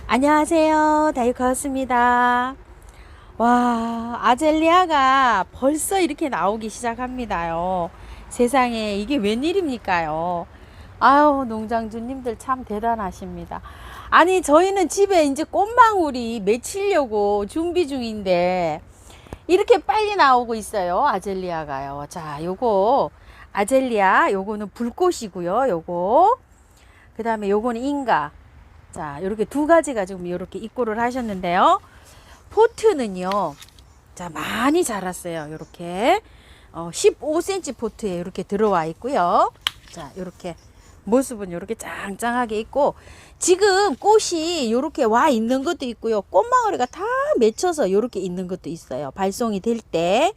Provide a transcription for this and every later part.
안녕하세요. 다이커였습니다. 와, 아젤리아가 벌써 이렇게 나오기 시작합니다요. 세상에 이게 웬일입니까요? 아유, 농장주님들 참 대단하십니다. 아니, 저희는 집에 이제 꽃망울이 맺히려고 준비 중인데 이렇게 빨리 나오고 있어요. 아젤리아가요. 자, 요거 아젤리아, 요거는 불꽃이고요. 요거 그 다음에 요거는 인가. 자, 이렇게 두 가지가 지금 이렇게 입고를 하셨는데요. 포트는요, 자, 많이 자랐어요. 이렇게 15cm 포트에 이렇게 들어와 있고요. 자, 이렇게 모습은 이렇게 짱짱하게 있고, 지금 꽃이 이렇게 와 있는 것도 있고요. 꽃망울이가 다 맺혀서 이렇게 있는 것도 있어요. 발송이 될 때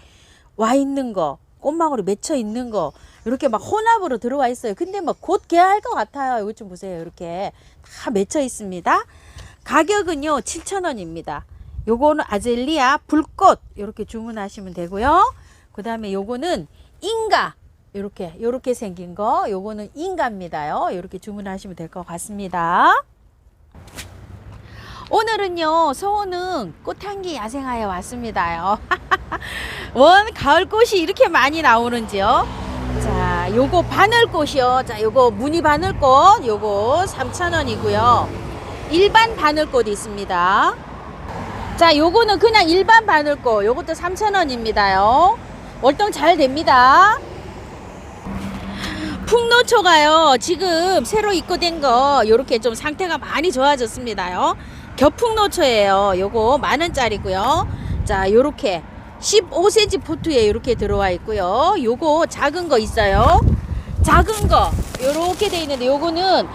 와 있는 거, 꽃망울이 맺혀 있는 거, 이렇게 막 혼합으로 들어와 있어요. 근데 막 곧 개할 것 같아요. 이것 좀 보세요. 이렇게 다 맺혀 있습니다. 가격은요 7,000원입니다. 요거는 아젤리아 불꽃 이렇게 주문하시면 되고요. 그 다음에 요거는 인가 요렇게 생긴 거, 요거는 인가입니다요. 이렇게 주문하시면 될 것 같습니다. 오늘은요 서원은 꽃향기 야생하에 왔습니다요. 원 가을꽃이 이렇게 많이 나오는지요. 자, 요거 바늘꽃이요. 자, 요거 무늬 바늘꽃 요거 3,000원이고요. 일반 바늘꽃이 있습니다. 자, 요거는 그냥 일반 바늘꽃 요것도 3,000원입니다요. 월동 잘 됩니다. 풍노초가요 지금 새로 입고된 거 요렇게 좀 상태가 많이 좋아졌습니다요. 겹풍노초예요. 요거 만원짜리고요. 자, 요렇게 15cm 포트에 이렇게 들어와 있고요. 요거 작은 거 있어요. 작은 거 요렇게 돼 있는데 요거는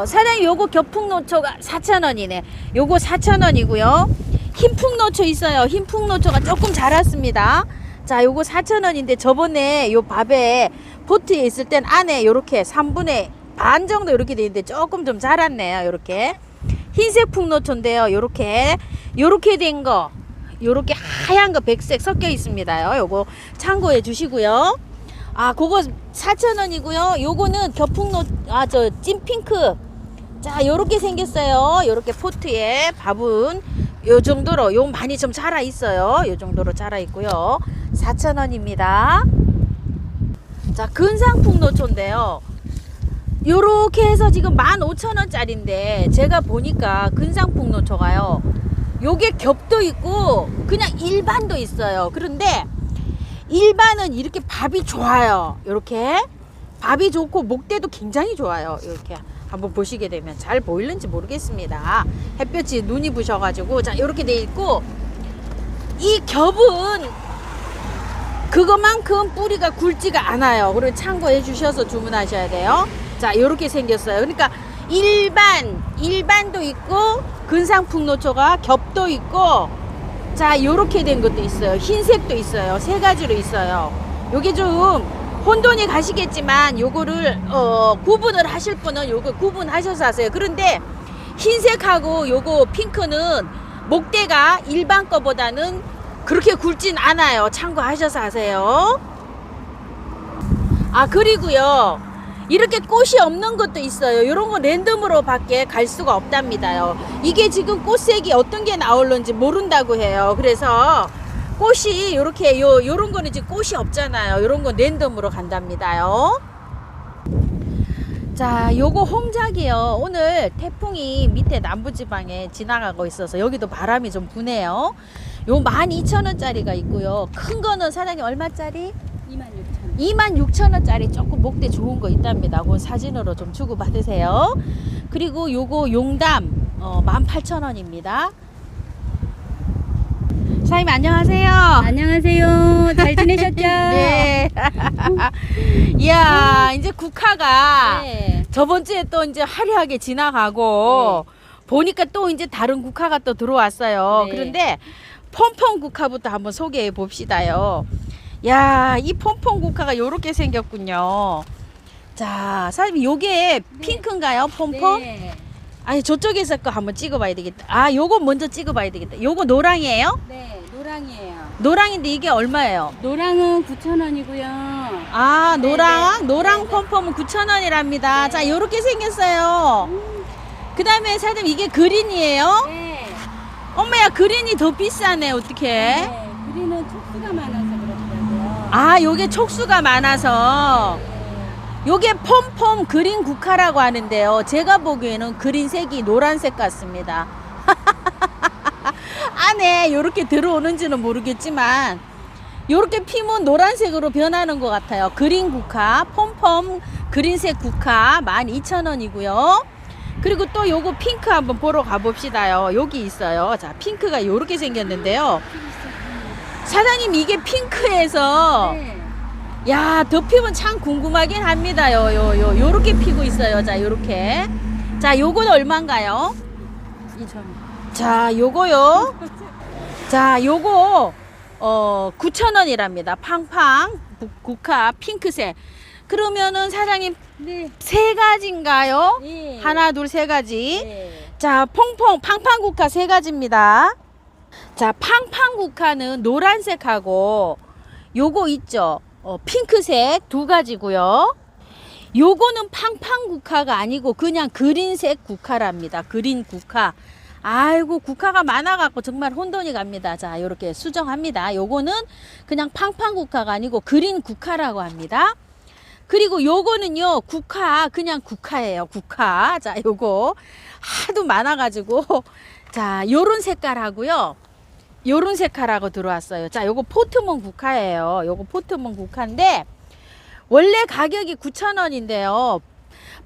사장님 요거 겹풍노초가 4,000원이네. 요거 4,000원이고요. 흰풍노초 있어요. 흰풍노초가 조금 자랐습니다. 자, 요거 4,000원인데 저번에 요 밥에 포트에 있을 땐 안에 요렇게 3분의 반 정도 이렇게 돼 있는데 조금 좀 자랐네요. 요렇게 흰색 풍노초인데요. 요렇게 된 거 요렇게 하얀 거 백색 섞여 있습니다요. 요거 참고해 주시고요. 아, 그거 4,000원이고요. 요거는 저 찐핑크. 자, 요렇게 생겼어요. 요렇게 포트에 밥은 요 정도로 요 많이 좀 자라 있어요. 요 정도로 자라 있고요. 4,000원입니다. 자, 근상풍노초인데요. 요렇게 해서 지금 15,000원짜리인데 제가 보니까 근상풍노초가요. 요게 겹도 있고 그냥 일반도 있어요. 그런데 일반은 이렇게 밥이 좋아요. 이렇게 밥이 좋고 목대도 굉장히 좋아요. 이렇게 한번 보시게 되면 잘 보이는지 모르겠습니다. 햇볕이 눈이 부셔가지고 자, 이렇게 돼 있고 이 겹은 그것만큼 뿌리가 굵지가 않아요. 그리고 참고해 주셔서 주문하셔야 돼요. 자, 이렇게 생겼어요. 그러니까 일반도 있고 근상풍노초가 겹도 있고 자, 요렇게 된 것도 있어요. 흰색도 있어요. 세 가지로 있어요. 요게 좀 혼돈이 가시겠지만 요거를 구분을 하실 분은 요거 구분하셔서 하세요. 그런데 흰색하고 요거 핑크는 목대가 일반 거보다는 그렇게 굵진 않아요. 참고하셔서 하세요. 아, 그리고요 이렇게 꽃이 없는 것도 있어요. 이런 거 랜덤으로 밖에 갈 수가 없답니다요. 이게 지금 꽃색이 어떤 게 나올는지 모른다고 해요. 그래서 꽃이 이렇게 요런 거는 이제 꽃이 없잖아요. 요런 건 랜덤으로 간답니다요. 자, 요거 홍작이요. 오늘 태풍이 밑에 남부지방에 지나가고 있어서 여기도 바람이 좀 부네요. 요 12,000원짜리가 있고요. 큰 거는 사장님 얼마짜리? 26,000원짜리 조금 목대 좋은 거 있답니다. 그건 사진으로 좀 주고 받으세요. 그리고 요거 용담 18,000원입니다. 사장님 안녕하세요. 안녕하세요. 잘 지내셨죠? 네. 이야, 이제 국화가 네. 저번 주에 또 이제 화려하게 지나가고 네. 보니까 또 이제 다른 국화가 또 들어왔어요. 네. 그런데 폼폼 국화부터 한번 소개해 봅시다요. 야, 이 폼폼 국화가 요렇게 생겼군요. 자, 사장님 요게 핑크인가요? 폼폼? 네. 아니, 저쪽에서 거 한번 찍어봐야 되겠다. 아, 요거 먼저 찍어봐야 되겠다. 요거 노랑이에요? 네, 노랑이에요. 노랑인데 이게 얼마예요? 노랑은 9,000원이고요. 아, 노랑? 네. 노랑 네. 폼폼은 9,000원이랍니다. 네. 자, 요렇게 생겼어요. 그 다음에 사장님 이게 그린이에요? 네. 엄마야 그린이 더 비싸네 어떡해. 네. 그리는 촉수가 많아서 그렇더라고요. 아 요게 촉수가 많아서 요게 폼폼 그린 국화라고 하는데요. 제가 보기에는 그린색이 노란색 같습니다. 안에 요렇게 들어오는지는 모르겠지만 요렇게 피면 노란색으로 변하는 것 같아요. 그린 국화 폼폼 그린색 국화 12,000원이고요. 그리고 또 요거 핑크 한번 보러 가봅시다요. 여기 있어요. 자 핑크가 요렇게 생겼는데요. 사장님 이게 핑크에서 네. 야, 더 피면 참 궁금하긴 합니다. 요렇게 피고 있어요. 자, 요렇게. 자, 요건 얼마인가요? 2,000원. 자, 요거요. 자, 요거 9,000원이랍니다. 팡팡 국화 핑크색. 그러면은 사장님 네. 세 가지인가요? 네. 하나, 둘, 세 가지. 네. 자, 퐁퐁 팡팡 국화 세 가지입니다. 자, 팡팡 국화는 노란색하고 요거 있죠? 핑크색 두 가지고요. 요거는 팡팡 국화가 아니고 그냥 그린색 국화랍니다. 그린 국화. 아이고 국화가 많아갖고 정말 혼돈이 갑니다. 자 요렇게 수정합니다. 요거는 그냥 팡팡 국화가 아니고 그린 국화라고 합니다. 그리고 요거는요 국화 그냥 국화예요. 국화. 자 요거 하도 많아가지고 자 요런 색깔하고요. 요런 색깔하고 들어왔어요. 자, 요거 포트몬 국화예요. 요거 포트몬 국화인데 원래 가격이 9,000원인데요.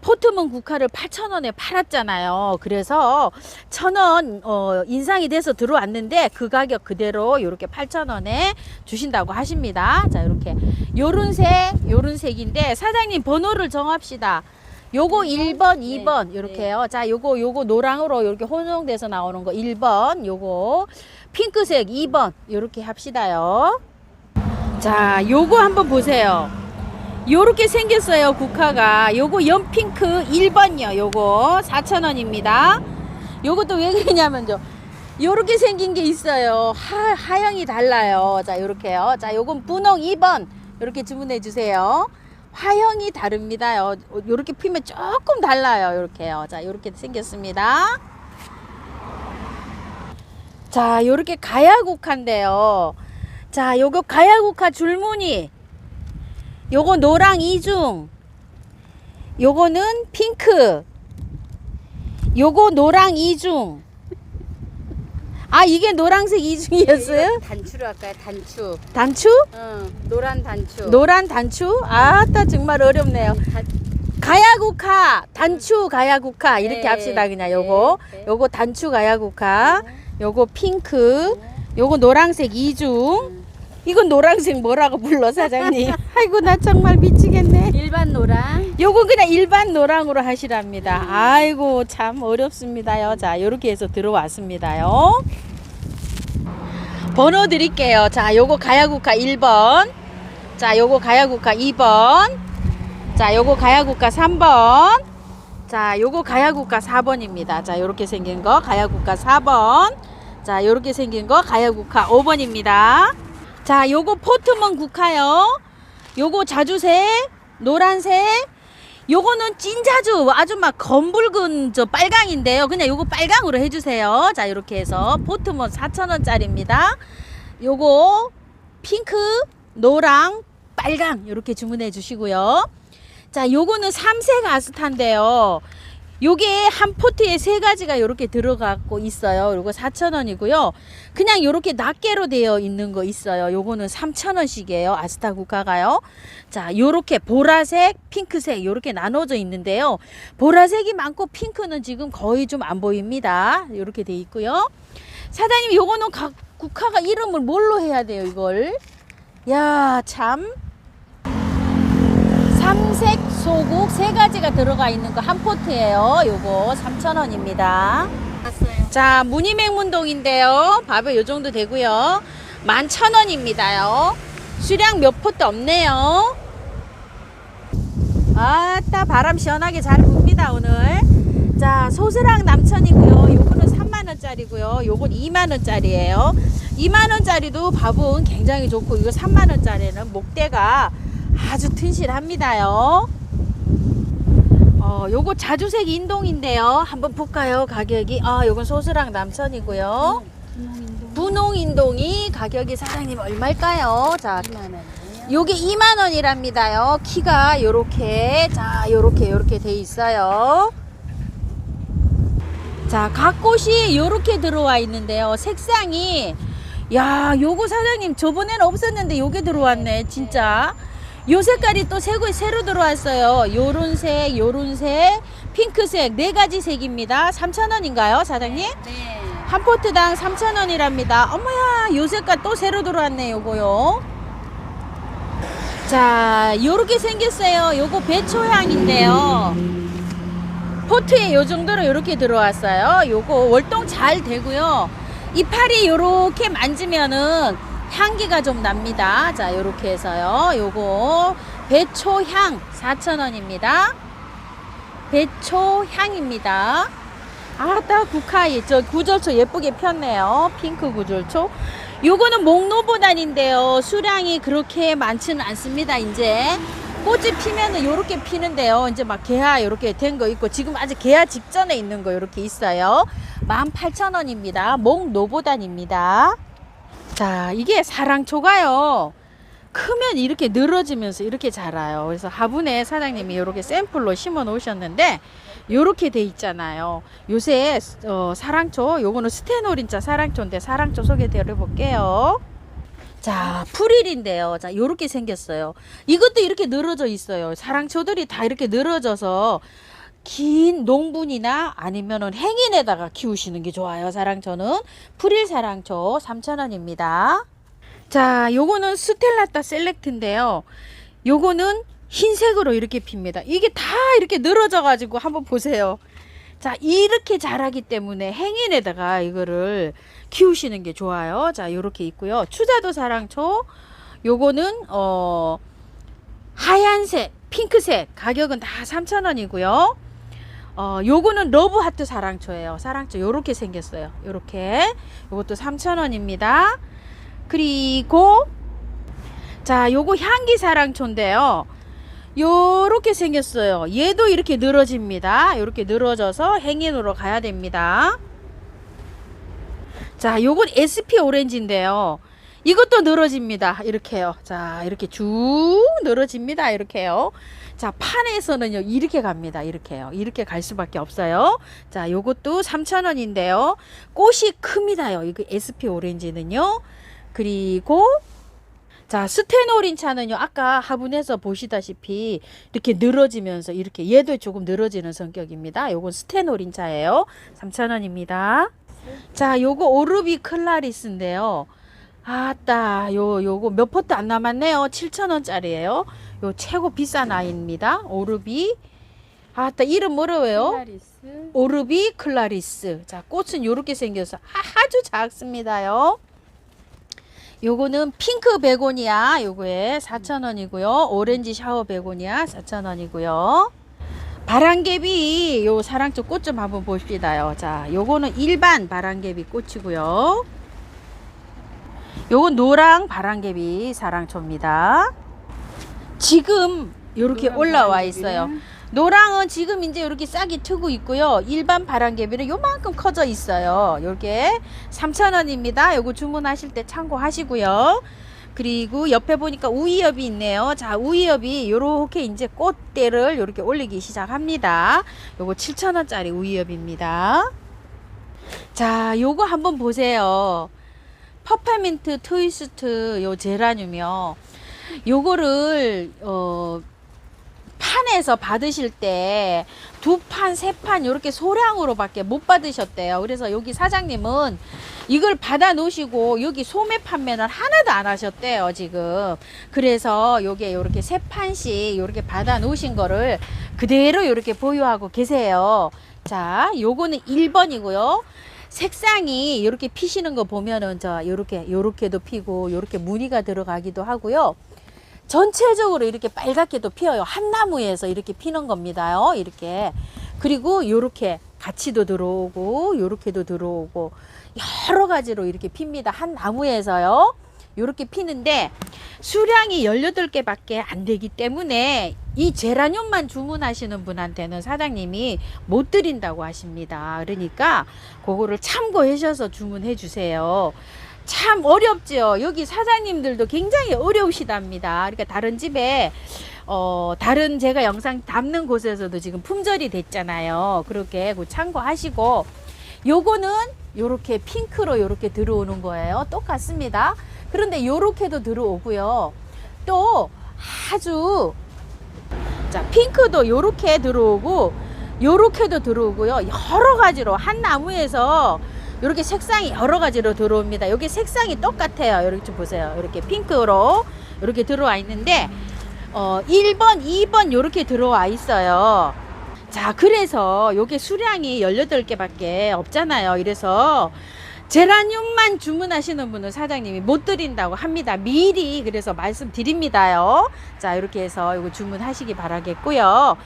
포트몬 국화를 8,000원에 팔았잖아요. 그래서 1,000원 인상이 돼서 들어왔는데 그 가격 그대로 요렇게 8,000원에 주신다고 하십니다. 자, 요렇게 요런 색인데 사장님 번호를 정합시다. 요거 1번, 2번 요렇게요. 자, 요거 노랑으로 요렇게 혼용돼서 나오는 거 1번, 요거 핑크색 2번 요렇게 합시다요. 자, 요거 한번 보세요. 요렇게 생겼어요. 국화가. 요거 연핑크 1번이요. 요거 4,000원입니다. 요것도 왜 그러냐면요. 요렇게 생긴 게 있어요. 하영이 달라요. 자, 요렇게요. 자, 요건 분홍 2번 요렇게 주문해 주세요. 화형이 다릅니다요. 요렇게 피면 조금 달라요. 요렇게요. 자, 요렇게 생겼습니다. 자, 요렇게 가야국화인데요. 자, 요거 가야국화 줄무늬. 요거 노랑 이중. 요거는 핑크. 요거 노랑 이중. 아, 이게 노란색 이중이었어요? 단추로 할까요? 단추. 단추? 노란 단추. 노란 단추? 아따 정말 어렵네요. 가야국화, 단추 가야국화 이렇게 네, 합시다. 그냥 요거. 네. 요거 단추 가야국화. 요거 핑크. 요거 노란색 이중. 이건 노란색 뭐라고 불러 사장님? 아이고 나 정말 미치겠네. 일반 노랑. 요거 그냥 일반 노랑으로 하시랍니다. 아이고 참 어렵습니다요. 자 요렇게 해서 들어왔습니다요. 번호 드릴게요. 자 요거 가야국화 1번. 자 요거 가야국화 2번. 자 요거 가야국화 3번. 자 요거 가야국화 4번입니다. 자 요렇게 생긴 거 가야국화 4번. 자 요렇게 생긴 거 가야국화 5번입니다. 자 요거 포트먼 국화요. 요거 자주색 노란색. 요거는 찐자주 아주 막 검붉은 저 빨강인데요. 그냥 요거 빨강으로 해주세요. 자 요렇게 해서 포트먼 4,000원짜리입니다. 요거 핑크 노랑 빨강 요렇게 주문해 주시고요. 자 요거는 3색 아스타인데요. 요게 한 포트에 3가지가 요렇게 들어가고 있어요. 요거 4,000원이고요. 그냥 요렇게 낱개로 되어 있는 거 있어요. 요거는 3,000원씩이에요. 아스타 국화가요. 자, 요렇게 보라색, 핑크색 요렇게 나눠져 있는데요. 보라색이 많고 핑크는 지금 거의 좀 안 보입니다. 요렇게 돼 있고요. 사장님 요거는 국화가 이름을 뭘로 해야 돼요, 이걸? 야, 참. 삼색 소국 3가지가 들어가 있는 거 한 포트예요. 요거 3,000원입니다. 봤어요. 자, 무늬맹문동인데요. 밥에 요 정도 되고요. 11,000원입니다요. 수량 몇 포트 없네요. 아따 바람 시원하게 잘 붑니다 오늘. 자, 소스랑 남천이고요. 요거는 3만원짜리고요. 요건 2만원짜리예요. 2만원짜리도 밥은 굉장히 좋고 이거 3만원짜리는 목대가 아주 튼실합니다요. 요거 자주색 인동인데요. 한번 볼까요? 가격이. 요건 소스랑 남선이고요. 분홍 인동이 가격이 사장님 얼마일까요? 자, 2만 원이에요. 요게 2만 원이랍니다요. 키가 요렇게, 자, 요렇게 돼 있어요. 자, 각 꽃이 요렇게 들어와 있는데요. 색상이, 야, 요거 사장님 저번에는 없었는데 요게 들어왔네, 진짜. 요 색깔이 또 새로 들어왔어요. 요런 색, 핑크색, 4가지 색입니다. 3,000원인가요, 사장님? 네. 한 포트당 3,000원이랍니다. 어머야, 요 색깔 또 새로 들어왔네, 요거요. 자, 요렇게 생겼어요. 요거 배초향인데요. 포트에 요 정도로 요렇게 들어왔어요. 요거 월동 잘 되고요. 이파리 요렇게 만지면은 향기가 좀 납니다. 자, 요렇게 해서요. 요거 배초향 4,000원입니다. 배초향입니다. 아따, 국화이 저 구절초 예쁘게 폈네요. 핑크 구절초. 요거는 목노보단인데요. 수량이 그렇게 많지는 않습니다. 이제 꽃이 피면은 요렇게 피는데요. 이제 막 개화 요렇게 된 거 있고, 지금 아직 개화 직전에 있는 거 요렇게 있어요. 18,000원입니다. 목노보단입니다. 자, 이게 사랑초가요. 크면 이렇게 늘어지면서 이렇게 자라요. 그래서 화분에 사장님이 이렇게 샘플로 심어 놓으셨는데 요렇게 돼 있잖아요. 요새 사랑초, 요거는 스테노린자 사랑초인데 사랑초 소개드려 볼게요. 자, 풀일인데요. 자, 요렇게 생겼어요. 이것도 이렇게 늘어져 있어요. 사랑초들이 다 이렇게 늘어져서 긴 농분이나 아니면은 행인에다가 키우시는 게 좋아요. 사랑초는 풀일 사랑초 3,000원입니다. 자, 요거는 스텔라타 셀렉트인데요. 요거는 흰색으로 이렇게 핍니다. 이게 다 이렇게 늘어져 가지고 한번 보세요. 자, 이렇게 자라기 때문에 행인에다가 이거를 키우시는 게 좋아요. 자, 요렇게 있고요. 추자도 사랑초. 요거는 하얀색, 핑크색. 가격은 다 3,000원이고요. 요거는 러브하트 사랑초예요. 사랑초 요렇게 생겼어요. 요렇게. 요것도 3,000원입니다. 그리고 자, 요거 향기 사랑초인데요. 요렇게 생겼어요. 얘도 이렇게 늘어집니다. 요렇게 늘어져서 행인으로 가야 됩니다. 자, 요건 SP 오렌지인데요. 이것도 늘어집니다. 이렇게요. 자, 이렇게 쭉 늘어집니다. 이렇게요. 자, 판에서는요, 이렇게 갑니다. 이렇게요. 이렇게 갈 수밖에 없어요. 자, 요것도 3,000원인데요. 꽃이 큽니다요. 이거 SP 오렌지는요. 그리고 자, 스테노린 차는요, 아까 화분에서 보시다시피 이렇게 늘어지면서 이렇게 얘도 조금 늘어지는 성격입니다. 요건 스테노린 차예요. 3,000원입니다. 자, 요거 오르비 클라리스인데요. 아따, 요거 몇 포트 안 남았네요. 7,000원짜리예요. 요 최고 비싼 아이입니다. 오르비. 아따, 이름 어려워요. 클라리스. 오르비 클라리스. 자, 꽃은 요렇게 생겨서 아주 작습니다요. 요거는 핑크 베고니아 요거에 4,000원이고요. 오렌지 샤워 베고니아 4,000원이고요. 바람개비 요 사랑초 꽃 좀 한번 봅시다요. 자, 요거는 일반 바람개비 꽃이고요. 요건 노랑 바람개비 사랑초입니다. 지금 요렇게 올라와 있어요. 노랑은 지금 이제 이렇게 싹이 트고 있고요. 일반 바람개비는 요만큼 커져 있어요. 요렇게 3,000원입니다. 요거 주문하실 때 참고하시고요. 그리고 옆에 보니까 우이엽이 있네요. 자, 우이엽이 요렇게 이제 꽃대를 요렇게 올리기 시작합니다. 요거 7,000원짜리 우이엽입니다. 자, 요거 한번 보세요. 퍼퍼민트 트위스트 요 제라늄이요. 요거를 판에서 받으실 때 2판, 3판 이렇게 소량으로 밖에 못 받으셨대요. 그래서 여기 사장님은 이걸 받아 놓으시고 여기 소매 판매는 하나도 안 하셨대요, 지금. 그래서 요게 요렇게 3판씩 요렇게 받아 놓으신 거를 그대로 요렇게 보유하고 계세요. 자, 요거는 1번이고요. 색상이 요렇게 피시는 거 보면은 요렇게도 피고 요렇게 무늬가 들어가기도 하고요. 전체적으로 이렇게 빨갛게도 피어요. 한 나무에서 이렇게 피는 겁니다요. 이렇게. 그리고 요렇게 같이도 들어오고 요렇게도 들어오고 여러 가지로 이렇게 핍니다. 한 나무에서요. 요렇게 피는데 수량이 18개밖에 안 되기 때문에 이 제라늄만 주문하시는 분한테는 사장님이 못 드린다고 하십니다. 그러니까 그거를 참고하셔서 주문해 주세요. 참 어렵죠. 여기 사장님들도 굉장히 어려우시답니다. 그러니까 다른 집에 다른 제가 영상 담는 곳에서도 지금 품절이 됐잖아요. 그렇게 참고하시고, 요거는 요렇게 핑크로 요렇게 들어오는 거예요. 똑같습니다. 그런데 요렇게도 들어오고요. 또 아주 자, 핑크도 요렇게 들어오고 요렇게도 들어오고요. 여러 가지로 한 나무에서 이렇게 색상이 여러 가지로 들어옵니다. 여기 색상이 똑같아요. 이렇게 좀 보세요. 이렇게 핑크로 이렇게 들어와 있는데 1번, 2번 이렇게 들어와 있어요. 자, 그래서 요게 수량이 18개밖에 없잖아요. 이래서 제라늄만 주문하시는 분은 사장님이 못 드린다고 합니다. 미리 그래서 말씀드립니다요. 자, 이렇게 해서 이거 주문하시기 바라겠고요.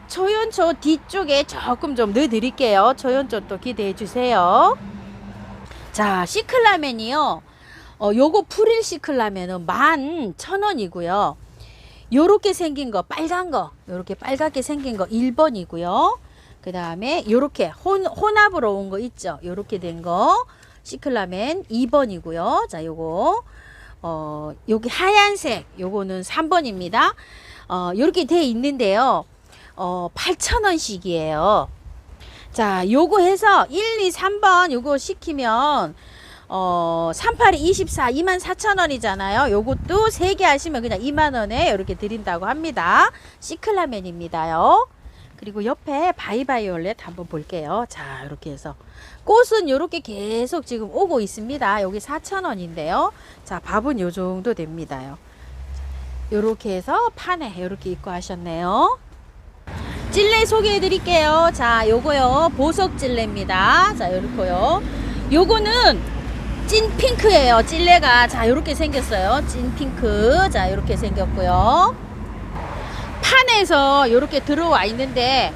초연초 뒤쪽에 조금 좀 넣어 드릴게요. 초연초 또 기대해 주세요. 자, 시클라멘이요. 요거 프릴 시클라멘은 11,000원이고요. 요렇게 생긴 거, 빨간 거, 요렇게 빨갛게 생긴 거 1번이고요. 그 다음에 요렇게 혼합으로 온 거 있죠. 요렇게 된 거 시클라멘 2번이고요. 자, 요거 여기 하얀색 요거는 3번입니다. 요렇게 돼 있는데요. 8,000원씩이에요. 자, 요거 해서 1, 2, 3번 요거 시키면 38이 24, 24,000원이잖아요. 요것도 3개 하시면 그냥 2만원에 이렇게 드린다고 합니다. 시클라멘입니다요. 그리고 옆에 바이바이올렛 한번 볼게요. 자, 이렇게 해서 꽃은 이렇게 계속 지금 오고 있습니다. 여기 4,000원인데요. 자, 밥은 요 정도 됩니다요. 요렇게 해서 판에 이렇게 입고 하셨네요. 찔레 소개해 드릴게요. 자, 요거요 보석 찔레입니다. 자, 요렇게요. 요거는 찐 핑크예요. 찔레가 자, 요렇게 생겼어요. 찐 핑크. 자, 요렇게 생겼고요. 판에서 요렇게 들어와 있는데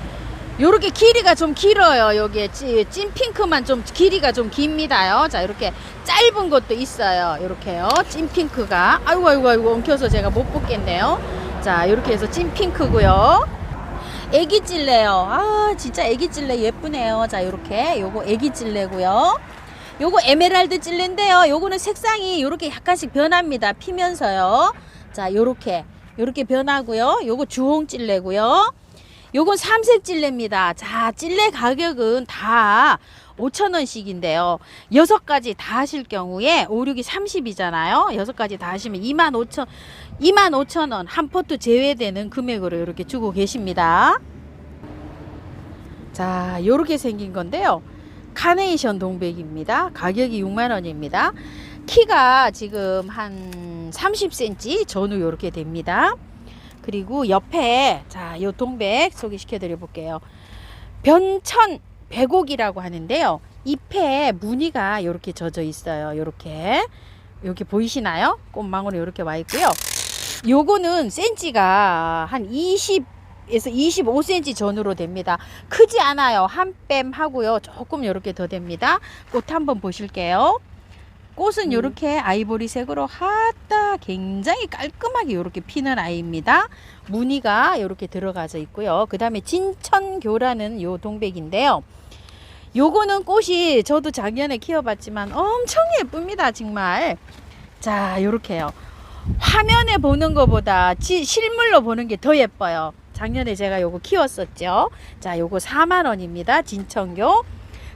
요렇게 길이가 좀 길어요. 여기에 찐 핑크만 좀 길이가 좀 깁니다요. 자, 이렇게 짧은 것도 있어요. 요렇게요. 찐 핑크가 아이고 엉켜서 제가 못 뽑겠네요. 자, 요렇게 해서 찐 핑크고요. 애기 찔레요. 아, 진짜 애기 찔레 예쁘네요. 자, 요렇게 요거 애기 찔레고요. 요거 에메랄드 찔레인데요. 요거는 색상이 요렇게 약간씩 변합니다. 피면서요. 자, 요렇게 변하고요. 요거 주홍 찔레고요. 요건 삼색 찔레입니다. 자, 찔레 가격은 다 5,000원씩인데요. 6가지 다 하실 경우에 5, 6이 30이잖아요. 6가지 다 하시면 25,000원 한 포트 제외되는 금액으로 이렇게 주고 계십니다. 자, 요렇게 생긴 건데요. 카네이션 동백입니다. 가격이 6만원입니다. 키가 지금 한 30cm 전후 요렇게 됩니다. 그리고 옆에 자, 요 동백 소개시켜 드려 볼게요. 변천 백옥이라고 하는데요. 잎에 무늬가 이렇게 젖어 있어요. 요렇게 보이시나요? 꽃망울이 이렇게 와 있고요. 요거는 센치가 한 20에서 25cm 전후로 됩니다. 크지 않아요. 한 뺨 하고요. 조금 이렇게 더 됩니다. 꽃 한번 보실게요. 꽃은 이렇게 아이보리색으로 하다 굉장히 깔끔하게 이렇게 피는 아이입니다. 무늬가 이렇게 들어가져 있고요. 그 다음에 진천교라는 요 동백인데요. 요거는 꽃이 저도 작년에 키워봤지만 엄청 예쁩니다. 정말. 자, 요렇게요. 화면에 보는 것보다 실물로 보는 게 더 예뻐요. 작년에 제가 요거 키웠었죠. 자, 요거 4만원입니다. 진천교.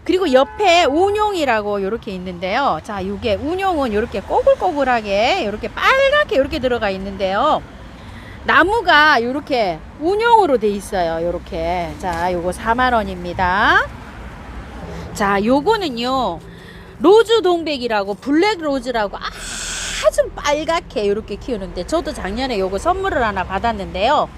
그리고 옆에 운용이라고 이렇게 있는데요. 자, 요게 운용은 이렇게 꼬불꼬불하게 이렇게 빨갛게 이렇게 들어가 있는데요. 나무가 이렇게 운용으로 돼 있어요. 이렇게. 자, 요거 4만원입니다. 자, 요거는요. 로즈 동백이라고 블랙 로즈라고 아주 빨갛게 이렇게 키우는데 저도 작년에 요거 선물을 하나 받았는데요.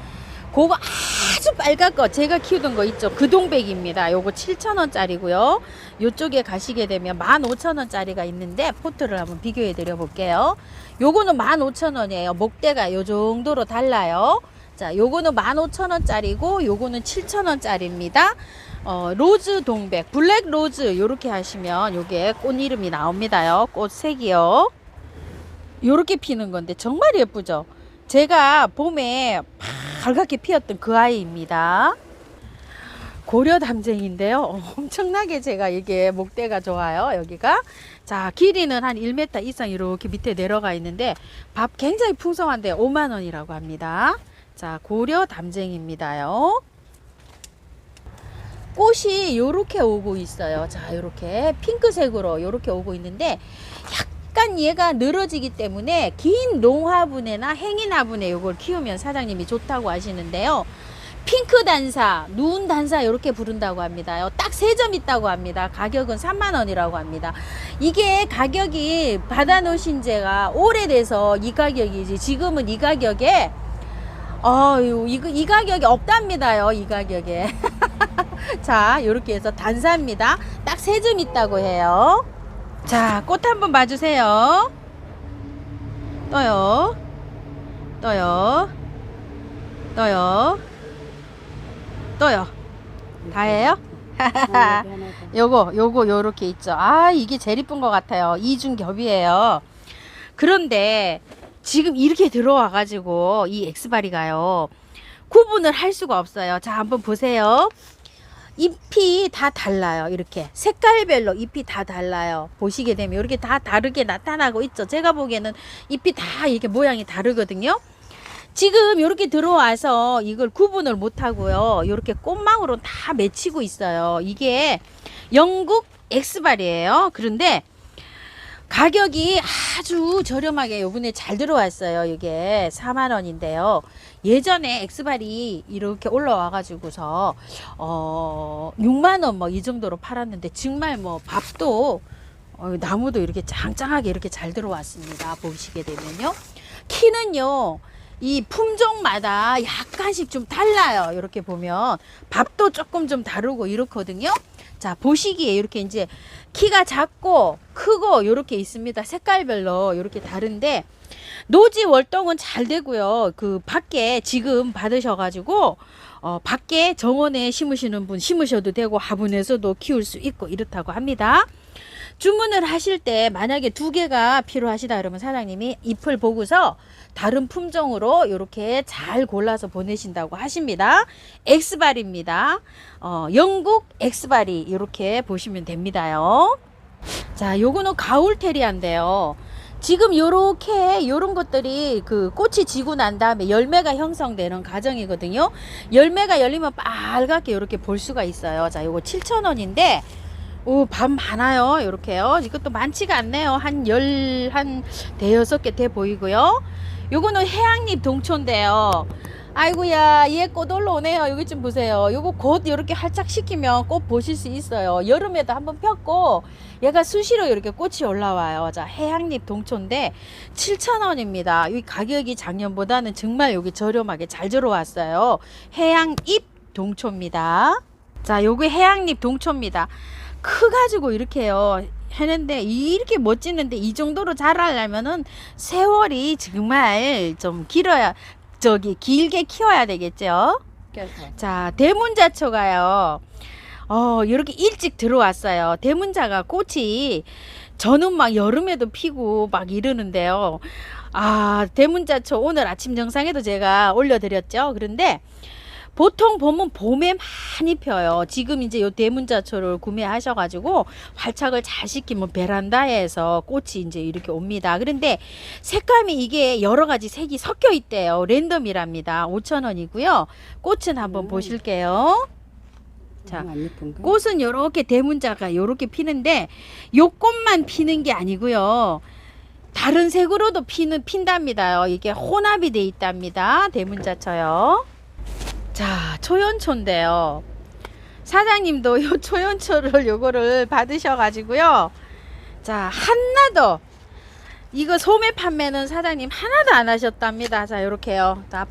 그거 아주 빨간 거 제가 키우던 거 있죠. 그 동백입니다. 요거 7,000원짜리고요. 요쪽에 가시게 되면 15,000원짜리가 있는데 포트를 한번 비교해 드려 볼게요. 요거는 15,000원이에요. 목대가 요 정도로 달라요. 자, 요거는 15,000원짜리고 요거는 7,000원짜리입니다. 로즈 동백, 블랙 로즈 요렇게 하시면 요게 꽃 이름이 나옵니다요. 꽃 색이요. 요렇게 피는 건데 정말 예쁘죠. 제가 봄에 빨갛게 피었던 그 아이입니다. 고려 담쟁인데요. 엄청나게 제가 이게 목대가 좋아요. 여기가. 자, 길이는 한 1m 이상 이렇게 밑에 내려가 있는데 밥 굉장히 풍성한데 5만 원이라고 합니다. 자, 고려 담쟁입니다요. 꽃이 요렇게 오고 있어요. 자, 요렇게 핑크색으로 요렇게 오고 있는데 약간 얘가 늘어지기 때문에 긴 농화분에나 행인화분에 요걸 키우면 사장님이 좋다고 하시는데요. 핑크 단사, 누운 단사 이렇게 부른다고 합니다. 딱 3점 있다고 합니다. 가격은 3만 원이라고 합니다. 이게 가격이 받아놓으신 지가 오래돼서 이 가격이지. 지금은 이 가격에 이 가격이 없답니다요. 이 가격에. 자, 이렇게 해서 단사입니다. 딱 3점 있다고 해요. 자, 꽃 한번 봐주세요. 떠요. 떠요. 떠요. 떠요. 다예요? 요거 요렇게 있죠. 아, 이게 제일 이쁜 것 같아요. 이중겹이에요. 그런데 지금 이렇게 들어와 가지고 이 엑스바리가요 구분을 할 수가 없어요. 자, 한번 보세요. 잎이 다 달라요. 이렇게 색깔별로 잎이 다 달라요. 보시게 되면 이렇게 다 다르게 나타나고 있죠. 제가 보기에는 잎이 다 이렇게 모양이 다르거든요. 지금 이렇게 들어와서 이걸 구분을 못하고요. 이렇게 꽃망으로 다 맺히고 있어요. 이게 영국 엑스발이에요. 그런데 가격이 아주 저렴하게 요번에 잘 들어왔어요. 이게 4만 원인데요. 예전에 엑스발이 이렇게 올라와 가지고서 6만 원 뭐 이 정도로 팔았는데 정말 뭐 밥도 나무도 이렇게 짱짱하게 이렇게 잘 들어왔습니다. 보시게 되면요. 키는요. 이 품종마다 약간씩 좀 달라요. 이렇게 보면 밥도 조금 좀 다르고 이렇거든요. 자, 보시기에 이렇게 이제 키가 작고 크고 이렇게 있습니다. 색깔별로 이렇게 다른데 노지 월동은 잘 되고요. 그 밖에 지금 받으셔가지고 밖에 정원에 심으시는 분 심으셔도 되고 화분에서도 키울 수 있고 이렇다고 합니다. 주문을 하실 때 만약에 2개가 필요하시다 그러면 사장님이 잎을 보고서 다른 품종으로 이렇게 잘 골라서 보내신다고 하십니다. 엑스발입니다. 영국 엑스발이 이렇게 보시면 됩니다요. 자, 요거는 가울테리아인데요. 지금 요렇게 요런 것들이 그 꽃이 지고 난 다음에 열매가 형성되는 과정이거든요. 열매가 열리면 빨갛게 이렇게 볼 수가 있어요. 자, 요거 7,000원인데 오, 밥 많아요. 요렇게요. 이것도 많지가 않네요. 한 대여섯 개 돼 보이고요. 요거는 해양잎 동초인데요. 아이고야, 얘 꽃 올라오네요. 여기 좀 보세요. 요거 곧 이렇게 활짝 식히면 꽃 보실 수 있어요. 여름에도 한번 폈고 얘가 수시로 이렇게 꽃이 올라와요. 자, 해양잎 동초인데 7,000원입니다. 이 가격이 작년보다는 정말 여기 저렴하게 잘 들어왔어요. 해양잎 동초입니다. 자, 요게 해양잎 동초입니다. 커가지고 이렇게요 했는데 이렇게 멋지는데 이 정도로 자라려면은 세월이 정말 좀 길어야 길게 키워야 되겠죠. 자, 대문자초가요 이렇게 일찍 들어왔어요. 대문자가 꽃이 저는 막 여름에도 피고 막 이러는데요. 아, 대문자초 오늘 아침 영상에도 제가 올려드렸죠. 그런데 보통 보면 봄에 많이 펴요. 지금 이제 요 대문자초를 구매하셔가지고 활착을 잘 시키면 베란다에서 꽃이 이제 이렇게 옵니다. 그런데 색감이 이게 여러 가지 색이 섞여 있대요. 랜덤이랍니다. 5,000원이고요. 꽃은 한번 보실게요. 자, 꽃은 요렇게 대문자가 요렇게 피는데 요 꽃만 피는 게 아니고요. 다른 색으로도 핀답니다. 이게 혼합이 돼 있답니다. 대문자초요. 자, 초연초인데요. 사장님도 요 초연초를 요거를 받으셔가지고요. 자, 하나도 이거 소매 판매는 사장님 하나도 안 하셨답니다. 자, 요렇게요. 자,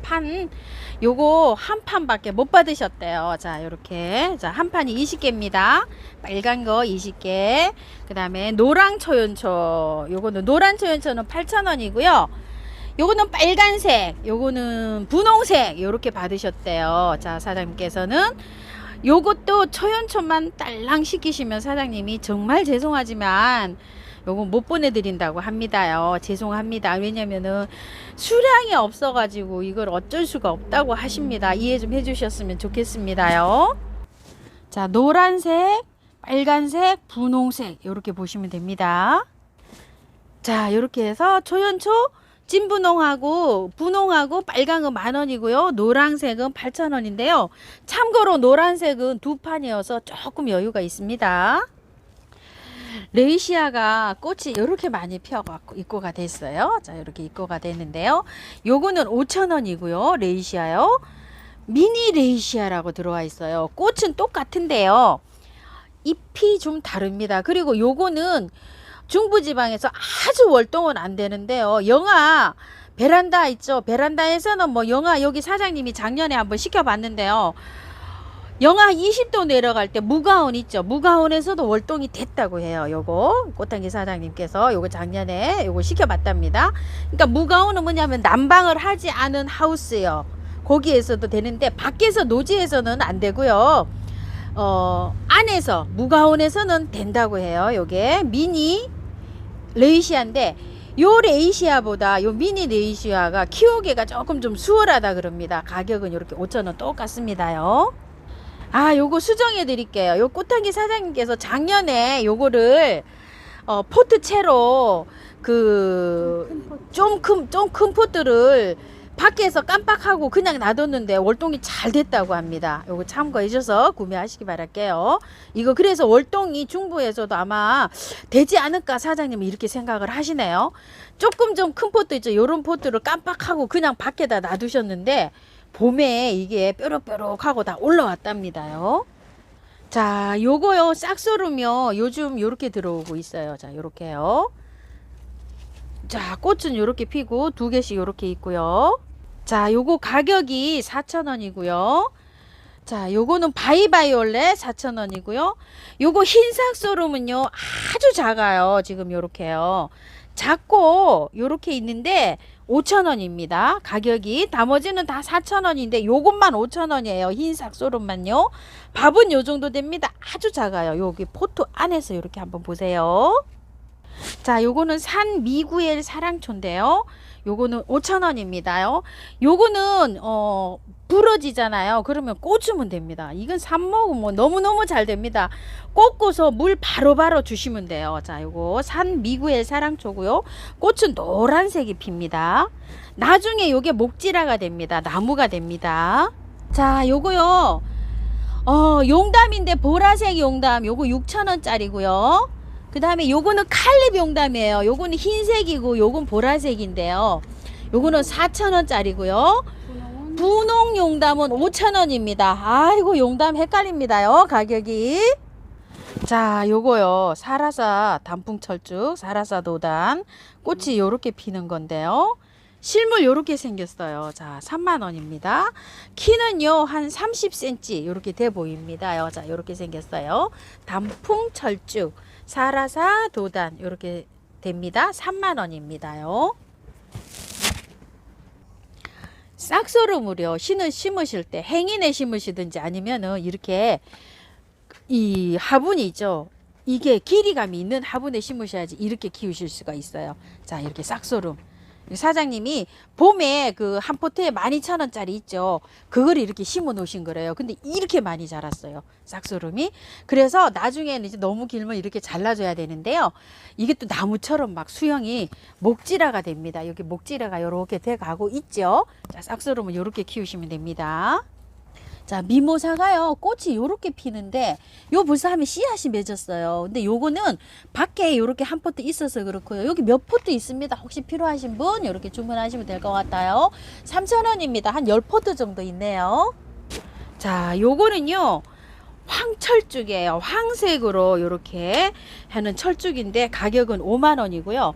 요거 한 판밖에 못 받으셨대요. 자, 요렇게. 자, 한 판이 20개입니다. 빨간 거 20개. 그 다음에 노랑 초연초. 요거는 노란 초연초는 8,000원이고요. 요거는 빨간색, 요거는 분홍색 요렇게 받으셨대요. 자, 사장님께서는 요것도 초연초만 딸랑 시키시면 사장님이 정말 죄송하지만 요거 못 보내드린다고 합니다요. 죄송합니다. 왜냐면은 수량이 없어가지고 이걸 어쩔 수가 없다고 하십니다. 이해 좀 해주셨으면 좋겠습니다요. 자, 노란색, 빨간색, 분홍색 이렇게 보시면 됩니다. 자, 이렇게 해서 초연초 진분홍하고 분홍하고 빨간 건 10,000원이고요. 노란색은 8,000원인데요. 참고로 노란색은 두 판이어서 조금 여유가 있습니다. 레이시아가 꽃이 이렇게 많이 펴갖고 입고가 됐어요. 자, 이렇게 입고가 됐는데요. 요거는 5,000원이고요. 레이시아요. 미니 레이시아라고 들어와 있어요. 꽃은 똑같은데요. 잎이 좀 다릅니다. 그리고 요거는 중부지방에서 아주 월동은 안 되는데요. 영하 베란다 있죠. 베란다에서는 뭐 영하, 여기 사장님이 작년에 한번 시켜봤는데요. 영하 20도 내려갈 때 무가온 있죠. 무가온에서도 월동이 됐다고 해요. 요거 꽃향기 사장님께서 요거 작년에 요거 시켜봤답니다. 그러니까 무가온은 뭐냐면 난방을 하지 않은 하우스요. 거기에서도 되는데 밖에서 노지에서는 안 되고요. 안에서 무가온에서는 된다고 해요. 요게 미니 레이시아인데 요 레이시아보다 요 미니 레이시아가 키우기가 조금 좀 수월하다 그럽니다. 가격은 이렇게 5,000원 똑같습니다요. 아, 요거 수정해 드릴게요. 요 꽃향기 사장님께서 작년에 요거를 포트채로 그 좀 큰 포트를 밖에서 깜빡하고 그냥 놔뒀는데 월동이 잘 됐다고 합니다. 요거 참고해 주셔서 구매하시기 바랄게요. 이거 그래서 월동이 중부에서도 아마 되지 않을까 사장님이 이렇게 생각을 하시네요. 조금 좀 큰 포트 있죠. 요런 포트를 깜빡하고 그냥 밖에다 놔두셨는데 봄에 이게 뾰록뾰록하고 다 올라왔답니다요. 자, 요거요 싹소름요 요즘 요렇게 들어오고 있어요. 자, 요렇게요. 자, 꽃은 요렇게 피고 두 개씩 요렇게 있고요. 자, 요거 가격이 4,000원이고요. 자, 요거는 바이바이올렛 4,000원이고요. 요거 흰색 소름은요 아주 작아요. 지금 요렇게요. 작고 요렇게 있는데 5,000원입니다. 가격이. 나머지는 다 4,000원인데 요것만 5,000원이에요. 흰색 소름만요. 밥은 요 정도 됩니다. 아주 작아요. 여기 포트 안에서 요렇게 한번 보세요. 자, 요거는 산 미구엘 사랑초인데요. 요거는 5,000원입니다요. 요거는 부러지잖아요. 그러면 꽂으면 됩니다. 이건 삽목은 뭐 너무너무 잘 됩니다. 꽂고서 물 바로바로 주시면 돼요. 자, 요거 산 미구엘 사랑초고요. 꽃은 노란색이 핍니다. 나중에 요게 목지라가 됩니다. 나무가 됩니다. 자, 요거요 용담인데 보라색 용담 요거 6,000원짜리고요. 그 다음에 요거는 칼립 용담이에요. 요거는 흰색이고 요건 보라색인데요. 요거는 4,000원짜리고요. 분홍 용담은 5,000원입니다. 아이고 용담 헷갈립니다요. 가격이. 자, 요거요 사라사 단풍철쭉 사라사 도단 꽃이 요렇게 피는 건데요. 실물 요렇게 생겼어요. 자, 30,000원입니다. 키는요 한 30cm 요렇게 돼 보입니다요. 자, 요렇게 생겼어요. 단풍철쭉 사라사 도단 요렇게 됩니다. 30,000원입니다요. 싹소름으로 심으실 때 행인에 심으시든지 아니면은 이렇게 이 화분이 있죠. 이게 길이감이 있는 화분에 심으셔야지 이렇게 키우실 수가 있어요. 자, 이렇게 싹소름. 사장님이 봄에 그 한 포트에 12,000원짜리 있죠. 그걸 이렇게 심어 놓으신 거래요. 근데 이렇게 많이 자랐어요. 싹소름이. 그래서 나중에는 이제 너무 길면 이렇게 잘라줘야 되는데요. 이게 또 나무처럼 막 수형이 목지라가 됩니다. 여기 목지라가 이렇게 돼 가고 있죠. 자, 싹소름은 이렇게 키우시면 됩니다. 자, 미모사가요 꽃이 요렇게 피는데 요 벌써 하면 씨앗이 맺었어요. 근데 요거는 밖에 요렇게 한 포트 있어서 그렇고요. 여기 몇 포트 있습니다. 혹시 필요하신 분 요렇게 주문하시면 될 것 같아요. 3,000원입니다. 한 10포트 정도 있네요. 자, 요거는요 황철쭉이에요. 황색으로 요렇게 하는 철쭉인데 가격은 50,000원이고요.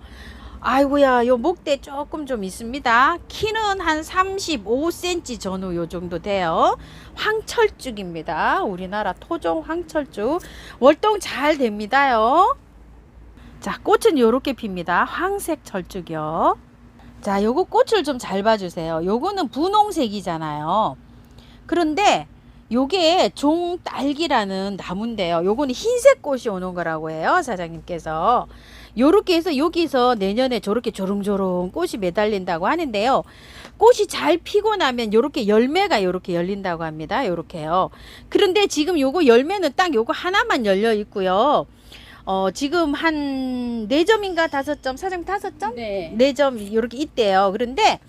아이고야, 요 목대 조금 좀 있습니다. 키는 한 35cm 전후 요 정도 돼요. 황철쭉입니다. 우리나라 토종 황철쭉. 월동 잘 됩니다요. 자, 꽃은 요렇게 핍니다. 황색 철쭉이요. 자, 요거 꽃을 좀 잘 봐주세요. 요거는 분홍색이잖아요. 그런데 요게 종딸기라는 나무인데요. 요거는 흰색 꽃이 오는 거라고 해요. 사장님께서. 요렇게 해서 여기서 내년에 저렇게 조롱조롱 꽃이 매달린다고 하는데요. 꽃이 잘 피고 나면 요렇게 열매가 요렇게 열린다고 합니다. 요렇게요. 그런데 지금 요거 열매는 딱 요거 하나만 열려 있고요. 지금 한 4점인가 5점? 사장님 5점? 네. 4점 이렇게 있대요. 그런데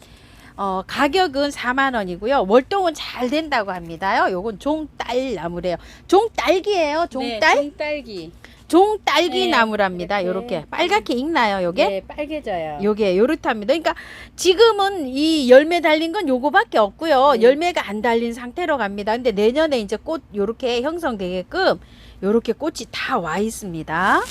가격은 4만 원이고요. 월동은 잘 된다고 합니다요. 요건 종딸 나무래요. 종딸기예요. 종딸? 네, 종딸기. 종딸기 네, 나무랍니다. 이렇게. 요렇게 빨갛게 익나요, 요게? 네, 빨개져요. 요게 요렇답니다. 그러니까 지금은 이 열매 달린 건 요거밖에 없고요. 네. 열매가 안 달린 상태로 갑니다. 근데 내년에 이제 꽃 요렇게 형성되게끔 요렇게 꽃이 다 와 있습니다.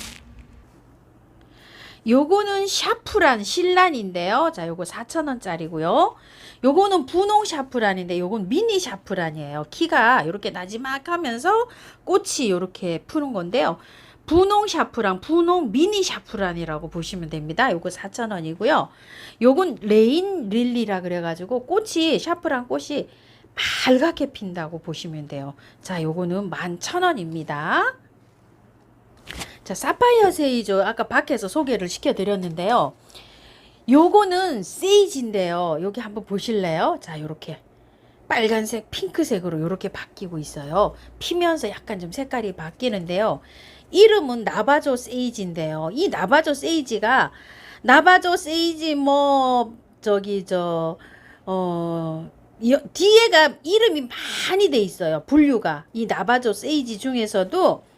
요거는 샤프란 신란인데요. 자, 요거 4,000원짜리고요. 요거는 분홍 샤프란인데 요건 미니 샤프란이에요. 키가 이렇게 나지막하면서 꽃이 이렇게 푸는 건데요. 분홍 샤프란, 분홍 미니 샤프란이라고 보시면 됩니다. 요거 4,000원이고요. 요건 레인 릴리라 그래가지고 꽃이 샤프란 꽃이 빨갛게 핀다고 보시면 돼요. 자, 요거는 11,000원입니다. 자, 사파이어 세이죠. 아까 밖에서 소개를 시켜드렸는데요. 요거는 세이지인데요. 여기 한번 보실래요? 자, 요렇게 빨간색, 핑크색으로 요렇게 바뀌고 있어요. 피면서 약간 좀 색깔이 바뀌는데요. 이름은 나바조 세이지인데요. 이 나바조 세이지가 나바조 세이지 뒤에가 이름이 많이 돼 있어요. 분류가. 이 나바조 세이지 중에서도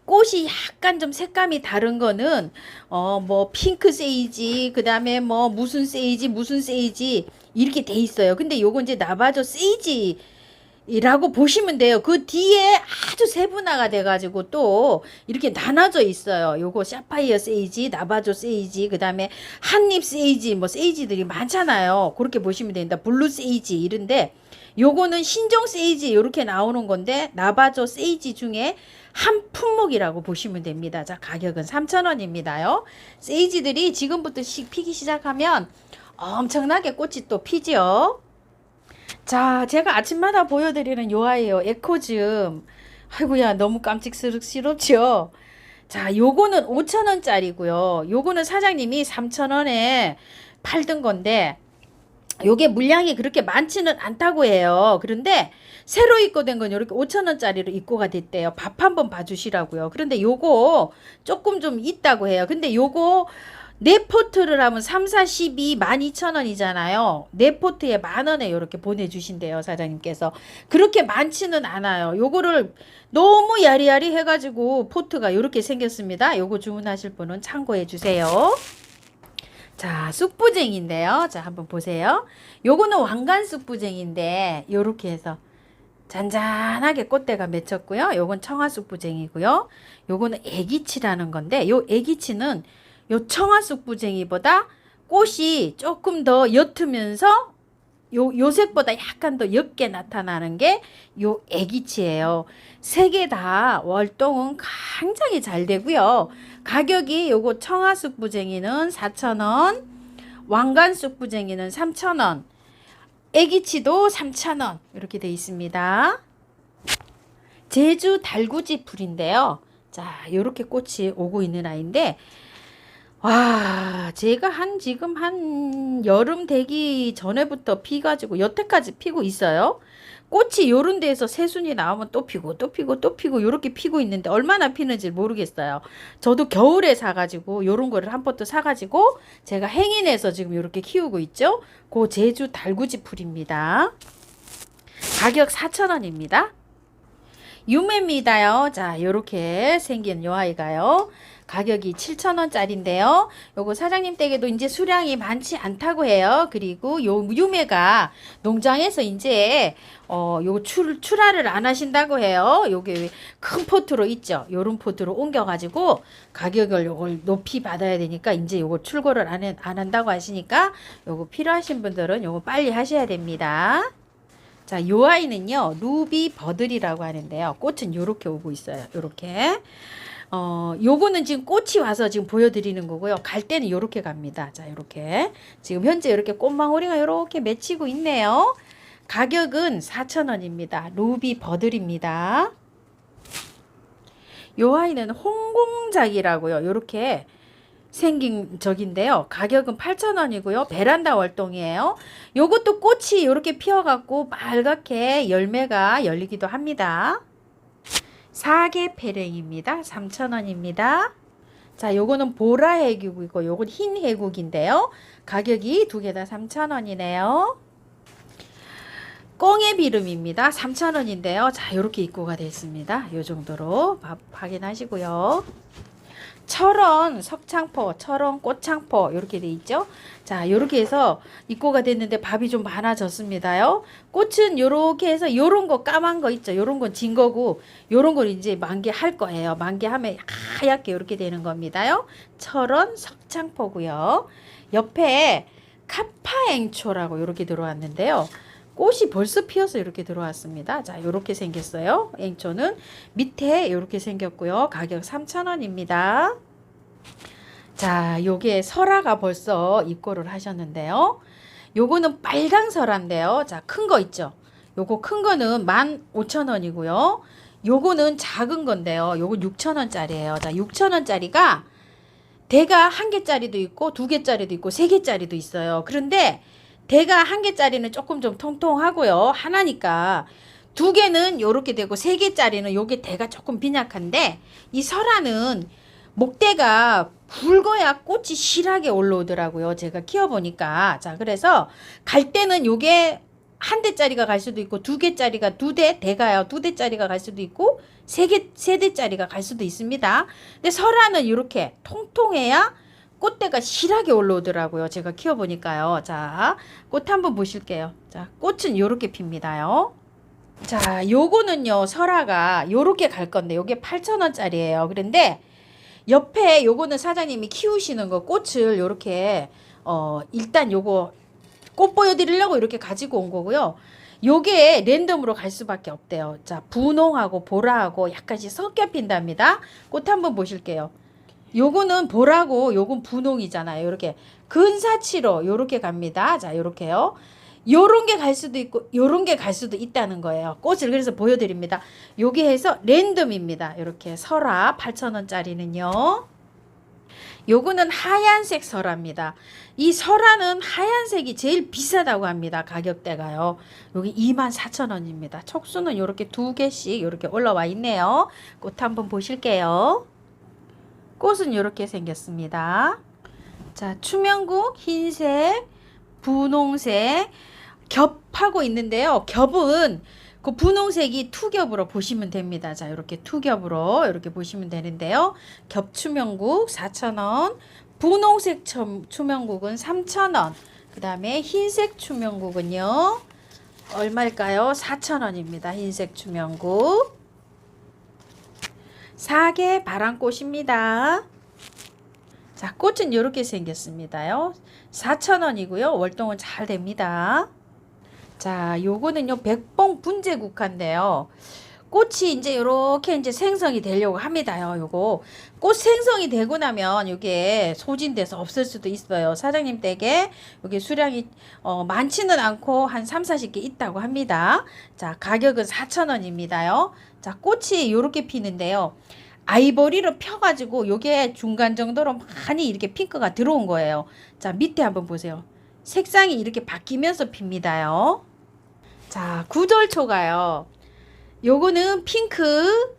꽃이 약간 좀 색감이 다른 거는 뭐 핑크 세이지, 그다음에 뭐 무슨 세이지 이렇게 돼 있어요. 근데 요거 이제 나바조 세이지라고 보시면 돼요. 그 뒤에 아주 세분화가 돼 가지고 또 이렇게 나눠져 있어요. 요거 샤파이어 세이지, 나바조 세이지, 그다음에 한잎 세이지, 뭐 세이지들이 많잖아요. 그렇게 보시면 됩니다. 블루 세이지 이런데 요거는 신종 세이지 이렇게 나오는 건데 나바조 세이지 중에 한 품목이라고 보시면 됩니다. 자, 가격은 3,000원입니다요. 세이지들이 지금부터 피기 시작하면 엄청나게 꽃이 또 피지요. 자, 제가 아침마다 보여드리는 요 아이요. 에코즘. 아이고야, 너무 깜찍스럽죠? 자, 요거는 5,000원짜리고요. 요거는 사장님이 3,000원에 팔던 건데 요게 물량이 그렇게 많지는 않다고 해요. 그런데 새로 입고된 건 이렇게 5,000원짜리로 입고가 됐대요. 밥한 번 봐주시라고요. 그런데 요거 조금 좀 있다고 해요. 근데 요거 4포트를 하면 3, 4, 12, 12,000원이잖아요. 4포트에 10,000원에 이렇게 보내주신대요. 사장님께서. 그렇게 많지는 않아요. 요거를 너무 야리야리 해가지고 포트가 이렇게 생겼습니다. 요거 주문하실 분은 참고해 주세요. 자, 쑥부쟁인데요. 자, 한번 보세요. 요거는 왕관 쑥부쟁인데 요렇게 해서 잔잔하게 꽃대가 맺혔고요. 요건 청아쑥부쟁이고요. 요거는 애기치라는 건데 요 애기치는 요 청아쑥부쟁이보다 꽃이 조금 더 옅으면서 요 색보다 약간 더 옅게 나타나는 게 요 애기치예요. 세 개 다 월동은 굉장히 잘 되고요. 가격이 요거 청아쑥부쟁이는 4,000원, 왕관쑥부쟁이는 3,000원, 애기치도 3,000원 이렇게 돼 있습니다. 제주 달구지 풀인데요. 자, 요렇게 꽃이 오고 있는 아이인데 와, 제가 지금 한 여름 되기 전에부터 피가지고 여태까지 피고 있어요. 꽃이 요런 데에서 새순이 나오면 또 피고 또 피고 또 피고 요렇게 피고 있는데 얼마나 피는지 모르겠어요. 저도 겨울에 사가지고 요런 거를 한 포트 사가지고 제가 행인해서 지금 요렇게 키우고 있죠. 그 제주 달구지 풀입니다. 가격 4,000원입니다. 유매입니다요. 자, 요렇게 생긴 요 아이가요. 가격이 7,000원짜리인데요. 요거 사장님 댁에도 이제 수량이 많지 않다고 해요. 그리고 요 유매가 농장에서 이제 요 출하를 안 하신다고 해요. 요게 큰 포트로 있죠. 요런 포트로 옮겨 가지고 가격을 요걸 높이 받아야 되니까 이제 요거 출고를 안 한다고 하시니까 요거 필요하신 분들은 요거 빨리 하셔야 됩니다. 자, 요 아이는요, 루비 버들이라고 하는데요. 꽃은 요렇게 오고 있어요. 요렇게. 요거는 지금 꽃이 와서 지금 보여드리는 거고요. 갈 때는 요렇게 갑니다. 자, 요렇게. 지금 현재 이렇게 꽃망울이가 요렇게 맺히고 있네요. 가격은 4,000원입니다. 루비 버들입니다. 요 아이는 홍공작이라고요. 요렇게 생긴 적인데요. 가격은 8,000원이고요. 베란다 월동이에요. 요것도 꽃이 요렇게 피어갖고 빨갛게 열매가 열리기도 합니다. 사계 페랭입니다. 3,000원입니다. 자, 요거는 보라 해국이고 요건 흰 해국인데요. 가격이 두 개 다 3,000원이네요. 꽁의 비름입니다. 3,000원인데요. 자, 요렇게 입고가 되어 있습니다. 요 정도로 확인하시고요. 철원 석창포, 철원 꽃창포 이렇게 돼 있죠. 자, 요렇게 해서 입고가 됐는데 밥이 좀 많아졌습니다요. 꽃은 요렇게 해서 요런 거 까만 거 있죠. 요런 건 진 거고 요런 걸 이제 만개할 거예요. 만개하면 하얗게 이렇게 되는 겁니다요. 철원 석창포고요. 옆에 카파앵초라고 요렇게 들어왔는데요. 꽃이 벌써 피어서 이렇게 들어왔습니다. 자, 요렇게 생겼어요. 앵초는 밑에 요렇게 생겼고요. 가격 3,000원입니다. 자, 요게 설화가 벌써 입고를 하셨는데요. 요거는 빨강 설화인데요. 자, 큰 거 있죠. 요거 큰 거는 15,000원이고요. 요거는 작은 건데요. 요거 6,000원짜리예요. 자, 6,000원짜리가 대가 한 개짜리도 있고 두 개짜리도 있고 세 개짜리도 있어요. 그런데 대가 한 개짜리는 조금 좀 통통하고요. 하나니까 두 개는 요렇게 되고 세 개짜리는 요게 대가 조금 빈약한데 이 설화는 목대가 굵어야 꽃이 실하게 올라오더라고요. 제가 키워보니까. 자, 그래서 갈 때는 요게 한 대짜리가 갈 수도 있고 두 개짜리가 대가요. 두 대짜리가 갈 수도 있고 세 대짜리가 갈 수도 있습니다. 근데 설화는 이렇게 통통해야 꽃대가 실하게 올라오더라고요. 제가 키워보니까요. 자, 꽃 한번 보실게요. 자, 꽃은 요렇게 핍니다요. 자, 요거는요, 설화가 요렇게 갈 건데, 요게 8,000원짜리예요. 그런데 옆에 요거는 사장님이 키우시는 거 꽃을 요렇게, 일단 요거 꽃 보여드리려고 이렇게 가지고 온 거고요. 요게 랜덤으로 갈 수밖에 없대요. 자, 분홍하고 보라하고 약간씩 섞여 핀답니다. 꽃 한번 보실게요. 요거는 보라고 요건 분홍이잖아요. 요렇게 근사치로 요렇게 갑니다. 자, 요렇게요. 요런 게 갈 수도 있고 요런 게 갈 수도 있다는 거예요. 꽃을 그래서 보여드립니다. 요게 해서 랜덤입니다. 요렇게 설화 8,000원짜리는요. 요거는 하얀색 설화입니다. 이 설화는 하얀색이 제일 비싸다고 합니다. 가격대가요. 여기 24,000원입니다. 촉수는 요렇게 두 개씩 요렇게 올라와 있네요. 꽃 한번 보실게요. 꽃은 이렇게 생겼습니다. 자, 투명국, 흰색, 분홍색 겹하고 있는데요. 겹은 그 분홍색이 투겹으로 보시면 됩니다. 자, 이렇게 투겹으로 이렇게 보시면 되는데요. 겹 투명국 4,000원, 분홍색 투명국은 3,000원, 그 다음에 흰색 투명국은요. 얼마일까요? 4,000원입니다. 흰색 투명국. 사계 바람꽃입니다. 자, 꽃은 이렇게 생겼습니다요. 4,000원이고요. 월동은 잘 됩니다. 자, 요거는요, 백봉 분재국화인데요. 꽃이 이제 요렇게 이제 생성이 되려고 합니다요. 요거 꽃 생성이 되고 나면 요게 소진돼서 없을 수도 있어요. 사장님 댁에 요게 수량이 많지는 않고 한 3, 40개 있다고 합니다. 자, 가격은 4,000원입니다요. 자, 꽃이 요렇게 피는데요. 아이보리로 펴가지고 요게 중간 정도로 많이 이렇게 핑크가 들어온 거예요. 자, 밑에 한번 보세요. 색상이 이렇게 바뀌면서 핍니다요. 자, 구절초가요. 요거는 핑크,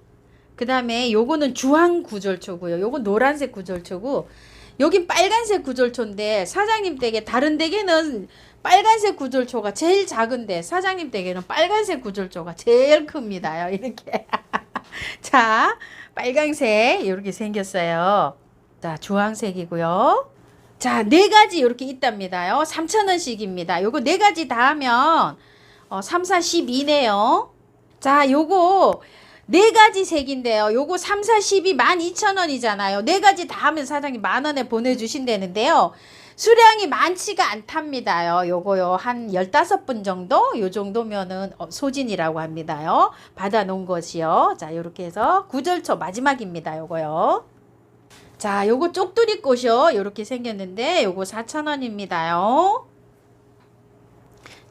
그 다음에 요거는 주황 구절초고요. 요건 노란색 구절초고, 여긴 빨간색 구절초인데 사장님 댁에 다른 댁에는 빨간색 구절초가 제일 작은데 사장님 댁에는 빨간색 구절초가 제일 큽니다. 이렇게. 자, 빨강색 이렇게 생겼어요. 자, 주황색이고요. 자, 네 가지 이렇게 있답니다요. 3,000원씩입니다. 요거 네 가지 다 하면 3, 4, 12네요. 자, 요거 네 가지 색인데요. 요거 3, 4, 12 12,000원이잖아요. 네 가지 다 하면 사장님 10,000원에 보내주신다는데요. 수량이 많지가 않답니다요. 요거요 한 15분 정도 요 정도면은 소진이라고 합니다요. 받아 놓은 것이요. 자, 요렇게 해서 구절초 마지막입니다. 요거요. 자, 요거 쪽두리 꽃이요. 요렇게 생겼는데 요거 4,000원입니다요.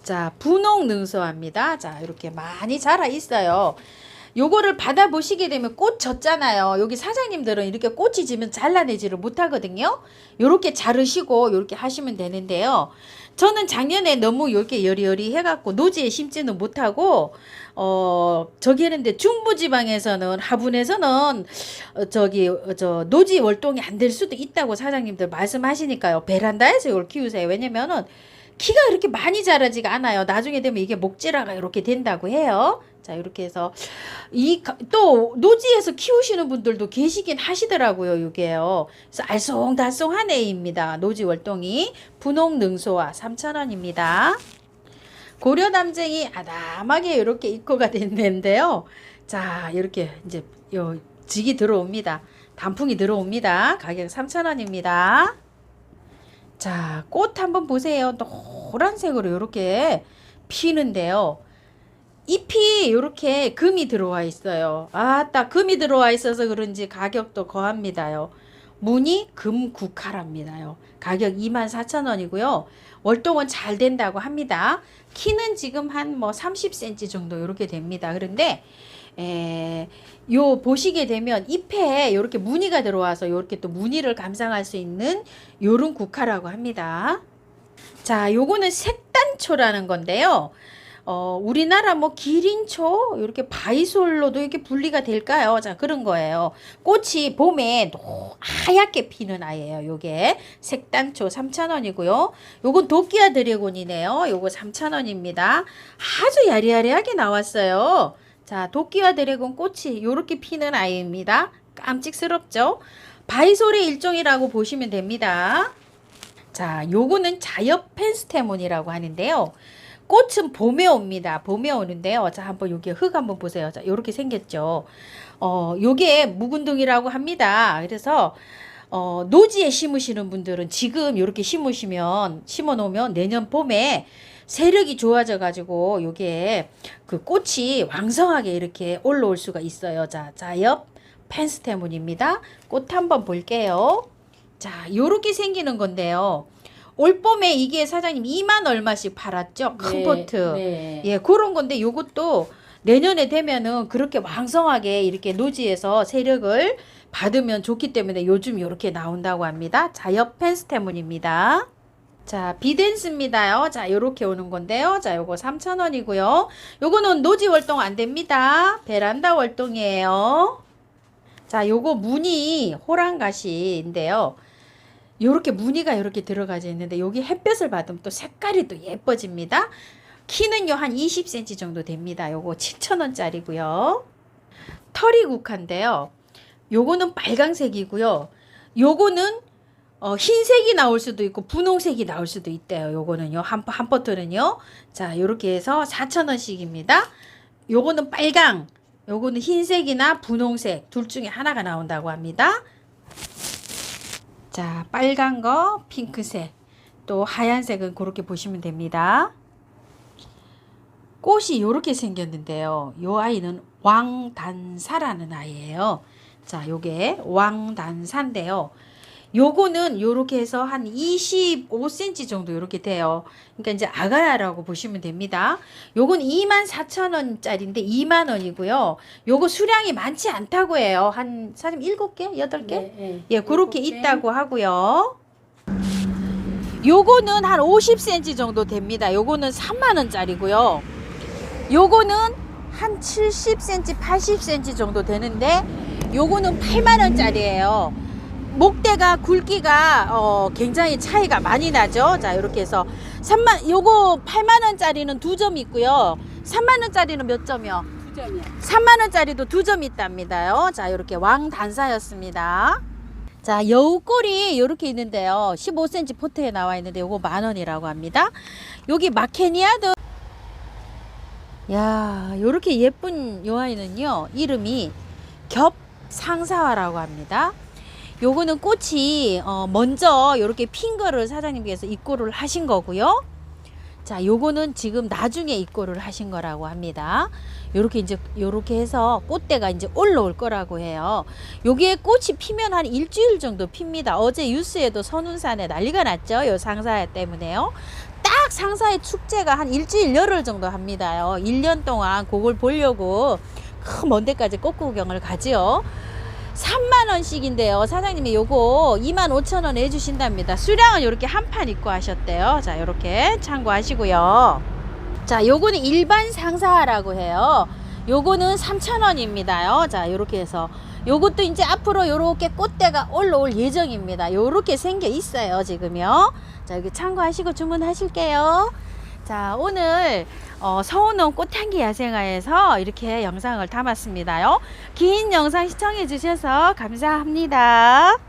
자, 분홍능소화입니다. 자, 이렇게 많이 자라 있어요. 요거를 받아보시게 되면 꽃 졌잖아요. 여기 사장님들은 이렇게 꽃이 지면 잘라내지를 못하거든요. 요렇게 자르시고 요렇게 하시면 되는데요. 저는 작년에 너무 이렇게 여리여리 해갖고 노지에 심지는 못하고 저기 했는데 중부지방에서는 화분에서는 저 노지 월동이 안 될 수도 있다고 사장님들 말씀하시니까요. 베란다에서 이걸 키우세요. 왜냐면은 키가 이렇게 많이 자라지가 않아요. 나중에 되면 이게 목질화가 이렇게 된다고 해요. 자, 이렇게 해서 또 노지에서 키우시는 분들도 계시긴 하시더라고요. 이게요. 그래서 알쏭달쏭한 애입니다. 노지 월동이 분홍능소화 3,000원입니다. 고려담쟁이 아담하게 이렇게 입고가 됐는데요. 자, 이렇게 이제 요 직이 들어옵니다. 단풍이 들어옵니다. 가격 3,000원입니다. 자, 꽃 한번 보세요. 노란색으로 이렇게 피는데요. 잎이 이렇게 금이 들어와 있어요. 아따, 금이 들어와 있어서 그런지 가격도 거합니다요. 무늬 금국화랍니다요. 가격 24,000원이고요. 월동은 잘 된다고 합니다. 키는 지금 한 뭐 30cm 정도 이렇게 됩니다. 그런데 요 보시게 되면 잎에 이렇게 무늬가 들어와서 이렇게 또 무늬를 감상할 수 있는 요런 국화라고 합니다. 자, 요거는 색단초라는 건데요. 우리나라 뭐 기린초 이렇게 바이솔로도 이렇게 분리가 될까요? 자, 그런 거예요. 꽃이 봄에 하얗게 피는 아이예요. 요게 색단초 3,000원이고요. 요건 도끼와 드래곤이네요. 요거 3,000원입니다. 아주 야리야리하게 나왔어요. 자, 도끼와 드래곤 꽃이 요렇게 피는 아이입니다. 깜찍스럽죠? 바이솔의 일종이라고 보시면 됩니다. 자, 요거는 자엽 펜스테몬이라고 하는데요. 꽃은 봄에 옵니다. 봄에 오는데요. 자, 한번 여기 흙 한번 보세요. 자, 요렇게 생겼죠. 요게 묵은둥이라고 합니다. 그래서 노지에 심으시는 분들은 지금 요렇게 심어 놓으면 내년 봄에 세력이 좋아져 가지고 요게 그 꽃이 왕성하게 이렇게 올라올 수가 있어요. 자, 자엽 펜스테몬입니다. 꽃 한번 볼게요. 자, 요렇게 생기는 건데요. 올 봄에 이게 사장님 2만 얼마씩 팔았죠? 큰 포트. 네. 예, 그런 건데 요것도 내년에 되면은 그렇게 왕성하게 이렇게 노지에서 세력을 받으면 좋기 때문에 요즘 요렇게 나온다고 합니다. 자엽 펜스테몬입니다. 자, 비덴스입니다요. 자, 요렇게 오는 건데요. 자, 요거 3,000원이고요. 요거는 노지 월동 안 됩니다. 베란다 월동이에요. 자, 요거 무늬 호랑가시인데요. 요렇게 무늬가 이렇게 들어가져 있는데 여기 햇볕을 받으면 또 색깔이 또 예뻐집니다. 키는요 한 20cm 정도 됩니다. 요거 7,000원짜리고요. 털이국화인데요. 요거는 빨강색이고요. 요거는 흰색이 나올 수도 있고 분홍색이 나올 수도 있대요. 요거는요 한 포트는요. 자, 요렇게 해서 4,000원씩입니다. 요거는 빨강, 요거는 흰색이나 분홍색 둘 중에 하나가 나온다고 합니다. 자, 빨간 거, 핑크색, 또 하얀색은 그렇게 보시면 됩니다. 꽃이 이렇게 생겼는데요. 요 아이는 왕단사라는 아이예요. 자, 요게 왕단사인데요. 요거는 요렇게 해서 한 25cm 정도 요렇게 돼요. 그러니까 이제 아가야라고 보시면 됩니다. 요건 24,000원짜리인데 2만원이고요. 요거 수량이 많지 않다고 해요. 한 사장님 7개? 8개? 네. 예, 그렇게 있다고 하고요. 요거는 한 50cm 정도 됩니다. 요거는 3만원짜리고요. 요거는 한 70cm, 80cm 정도 되는데 요거는 8만원짜리예요. 목대가 굵기가 굉장히 차이가 많이 나죠. 자, 이렇게 해서 요거 8만원짜리는 2점 있고요. 3만원짜리는 몇 점이요? 2점이요. 3만원짜리도 2점 있답니다요. 자, 이렇게 왕단사였습니다. 자, 여우꼬리 이렇게 있는데요. 15cm 포트에 나와 있는데 요거 10,000원이라고 합니다. 여기 마케니아도 야, 요렇게 예쁜 요 아이는요. 이름이 겹상사화라고 합니다. 요거는 꽃이 먼저 요렇게 핀 거를 사장님께서 입고를 하신 거고요. 자, 요거는 지금 나중에 입고를 하신 거라고 합니다. 요렇게 이제 요렇게 해서 꽃대가 이제 올라올 거라고 해요. 요게 꽃이 피면 한 일주일 정도 핍니다. 어제 뉴스에도 선운산에 난리가 났죠. 요 상사야 때문에요. 딱 워낙 상사의 축제가 한 일주일 열흘 정도 합니다요. 1년 동안 그걸 보려고 큰 먼 데까지 꽃구경을 가지요. 3만원씩인데요. 사장님이 요거 25,000원 해주신답니다. 수량은 이렇게 한 판 입고 하셨대요. 자, 요렇게 참고하시고요. 자, 요거는 일반 상사라고 해요. 요거는 3,000원입니다요. 자, 요렇게 해서 요것도 이제 앞으로 요렇게 꽃대가 올라올 예정입니다. 요렇게 생겨 있어요, 지금요. 자, 여기 참고하시고 주문하실게요. 자, 오늘 서운원 꽃향기 야생화에서 이렇게 영상을 담았습니다요. 긴 영상 시청해 주셔서 감사합니다.